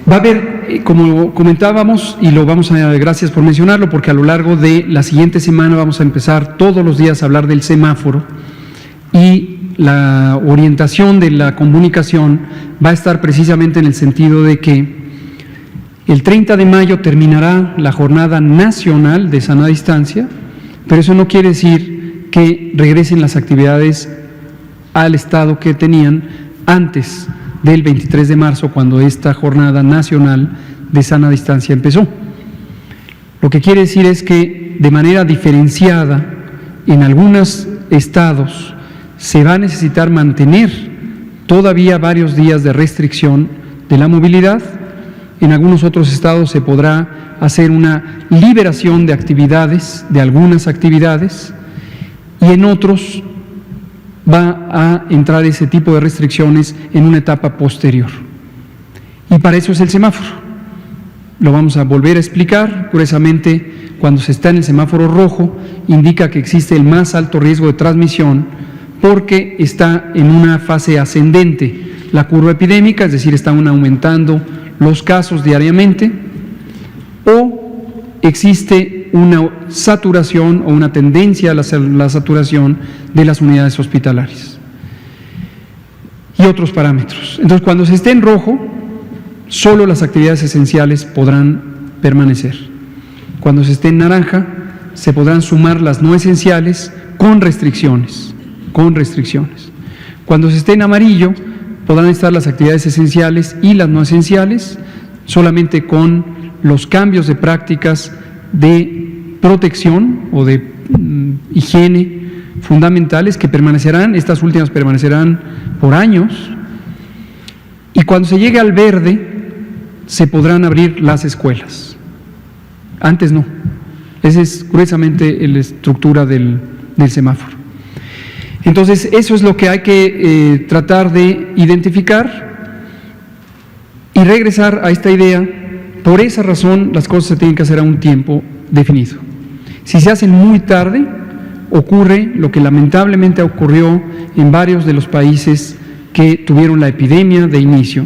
Va a haber, como comentábamos, y gracias por mencionarlo, porque a lo largo de la siguiente semana vamos a empezar todos los días a hablar del semáforo, y la orientación de la comunicación va a estar precisamente en el sentido de que el 30 de mayo terminará la Jornada Nacional de Sana Distancia, pero eso no quiere decir que regresen las actividades al estado que tenían antes del 23 de marzo, cuando esta Jornada Nacional de Sana Distancia empezó. Lo que quiere decir es que de manera diferenciada, en algunos estados se va a necesitar mantener todavía varios días de restricción de la movilidad. En algunos otros estados se podrá hacer una liberación de actividades, de algunas actividades, y en otros va a entrar ese tipo de restricciones en una etapa posterior. Y para eso es el semáforo. Lo vamos a volver a explicar. Curiosamente, cuando se está en el semáforo rojo, indica que existe el más alto riesgo de transmisión porque está en una fase ascendente la curva epidémica, es decir, están aumentando los casos diariamente, o existe una saturación o una tendencia a la saturación de las unidades hospitalarias y otros parámetros. Entonces, cuando se esté en rojo, solo las actividades esenciales podrán permanecer. Cuando se esté en naranja, se podrán sumar las no esenciales con restricciones. Cuando se esté en amarillo, podrán estar las actividades esenciales y las no esenciales, solamente con los cambios de prácticas de protección o de higiene fundamentales que permanecerán, estas últimas permanecerán por años. Y cuando se llegue al verde, se podrán abrir las escuelas. Antes no. Esa es curiosamente la estructura del semáforo. Entonces, eso es lo que hay que tratar de identificar y regresar a esta idea. Por esa razón, las cosas se tienen que hacer a un tiempo definido. Si se hacen muy tarde, ocurre lo que lamentablemente ocurrió en varios de los países que tuvieron la epidemia de inicio.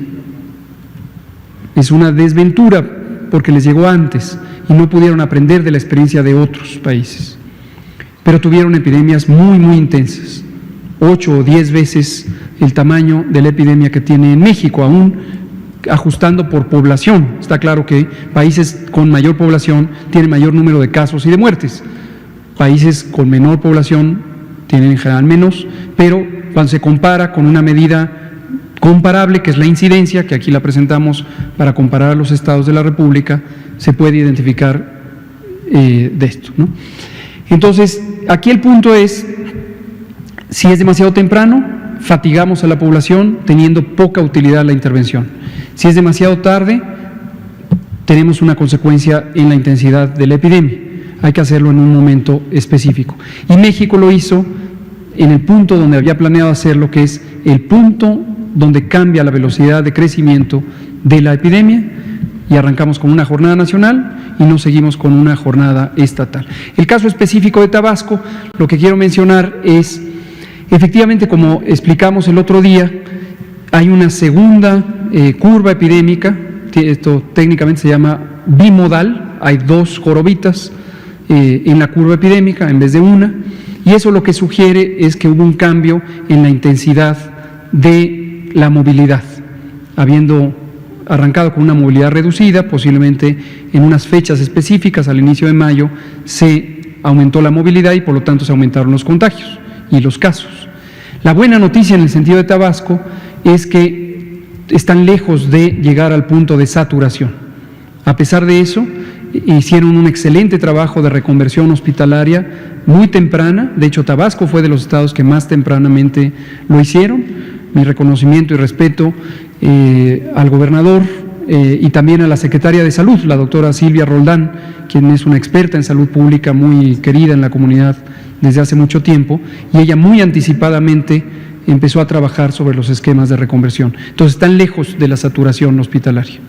Es una desventura porque les llegó antes y no pudieron aprender de la experiencia de otros países. Pero tuvieron epidemias muy, muy intensas. 8 o 10 veces el tamaño de la epidemia que tiene en México, aún ajustando por población. Está claro que países con mayor población tienen mayor número de casos y de muertes. Países con menor población tienen en general menos, pero cuando se compara con una medida comparable, que es la incidencia, que aquí la presentamos para comparar a los estados de la República, se puede identificar de esto, ¿no? Entonces, aquí el punto es, si es demasiado temprano, fatigamos a la población teniendo poca utilidad la intervención. Si es demasiado tarde, tenemos una consecuencia en la intensidad de la epidemia. Hay que hacerlo en un momento específico. Y México lo hizo en el punto donde había planeado hacerlo, que es el punto donde cambia la velocidad de crecimiento de la epidemia, y arrancamos con una jornada nacional y nos seguimos con una jornada estatal. El caso específico de Tabasco, lo que quiero mencionar es, efectivamente, como explicamos el otro día, hay una segunda curva epidémica, esto técnicamente se llama bimodal, hay dos jorobitas en la curva epidémica en vez de una, y eso lo que sugiere es que hubo un cambio en la intensidad de la movilidad, habiendo arrancado con una movilidad reducida, posiblemente en unas fechas específicas, al inicio de mayo, se aumentó la movilidad y por lo tanto se aumentaron los contagios y los casos. La buena noticia en el sentido de Tabasco es que están lejos de llegar al punto de saturación. A pesar de eso, hicieron un excelente trabajo de reconversión hospitalaria muy temprana. De hecho, Tabasco fue de los estados que más tempranamente lo hicieron. Mi reconocimiento y respeto al gobernador y también a la secretaria de Salud, la doctora Silvia Roldán, quien es una experta en salud pública muy querida en la comunidad desde hace mucho tiempo, y ella muy anticipadamente empezó a trabajar sobre los esquemas de reconversión. Entonces, están lejos de la saturación hospitalaria.